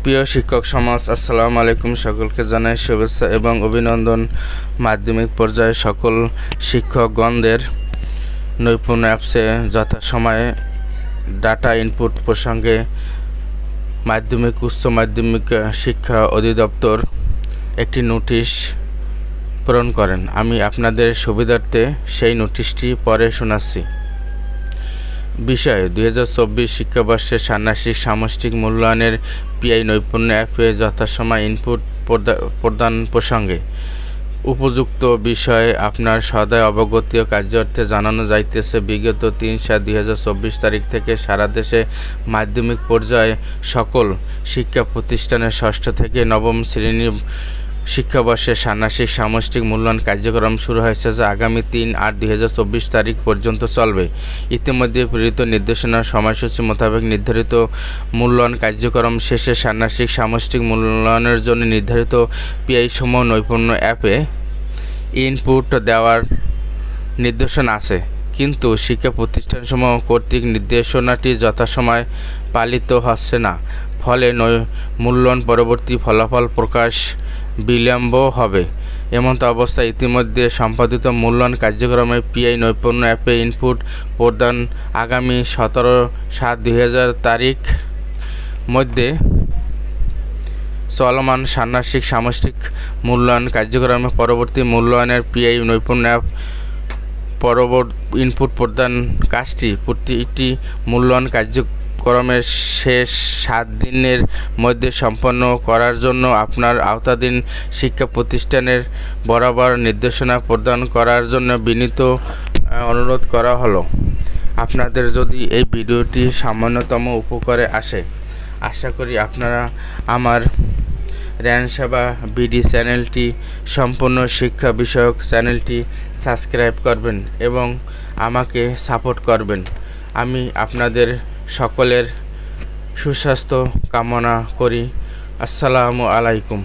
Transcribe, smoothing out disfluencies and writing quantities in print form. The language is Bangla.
প্রিয় শিক্ষক সমাজ, আসসালামু আলাইকুম। সকলকে জানাই শুভেচ্ছা এবং অভিনন্দন। মাধ্যমিক পর্যায়ে সকল শিক্ষকগণদের নৈপুণ্য অ্যাপসে যথাসময়ে ডাটা ইনপুট প্রসঙ্গে মাধ্যমিক উচ্চ মাধ্যমিক শিক্ষা অধিদপ্তর একটি নোটিশ প্রেরণ করেন। আমি আপনাদের সুবিধার্থে সেই নোটিশটি পড়ে শোনাচ্ছি। বিষয় 2024 শিক্ষাবর্ষের ষান্মাসিক সামষ্টিক মূল্যায়নের পিআই নৈপুণ্য অ্যাপে যথাসময় ইনপুট প্রদান প্রসঙ্গে উপযুক্ত বিষয়ে আপনার সদয় অবগতি ও কার্যার্থে জানানো যাইতেছে। বিগত 3/7/2024 তারিখ থেকে সারা দেশে মাধ্যমিক পর্যায়ে সকল শিক্ষা প্রতিষ্ঠানের ষষ্ঠ থেকে নবম শ্রেণী শিক্ষাবর্ষের ষান্মাসিক সামষ্টিক মূল্যায়ন কার্যক্রম শুরু হয়েছে, যা আগামী 3/8/2024 তারিখ পর্যন্ত চলবে। ইতিমধ্যে প্রেরিত নির্দেশনার সময়সূচি মোতাবেক নির্ধারিত মূল্যায়ন কার্যক্রম শেষে ষান্মাসিক সামষ্টিক মূল্যায়নের জন্য নির্ধারিত পিআই সমূহ নৈপুণ্য অ্যাপে ইনপুট দেওয়ার নির্দেশনা আছে, কিন্তু শিক্ষা প্রতিষ্ঠানসমূহ কর্তৃক নির্দেশনাটি যথাসময়ে পালিত হচ্ছে না। ফলে মূল্যায়ন পরবর্তী ফলাফল প্রকাশ বিলম্ব হবে। এমত অবস্থায় ইতিমধ্যে সম্পাদিত মূল্যায়ন কার্যক্রমে পিআই নৈপুণ্য অ্যাপে ইনপুট প্রদান আগামী 17/7/2000 তারিখ মধ্যে চলমান ষান্মাসিক সামষ্টিক মূল্যায়ন কার্যক্রমে পরবর্তী মূল্যায়নের পিআই নৈপুণ্য অ্যাপ ইনপুট প্রদান কাজটি প্রতিটি মূল্যায়ন কার্যক্রমের শেষ 7 দিনের মধ্যে সম্পন্ন করার জন্য আপনার আওতাধীন শিক্ষা প্রতিষ্ঠানের বরাবর নির্দেশনা প্রদান করার জন্য বিনীত অনুরোধ করা হলো। আপনাদের যদি এই ভিডিওটি সামান্যতম উপকারে আসে, আশা করি আপনারা আমার জ্ঞান সেবা বিডি চ্যানেলটি, সম্পূর্ণ শিক্ষা বিষয়ক চ্যানেলটি সাবস্ক্রাইব করবেন এবং আমাকে সাপোর্ট করবেন। আমি আপনাদের সকলের সুস্বাস্থ্য কামনা করি। আসসালামু আলাইকুম।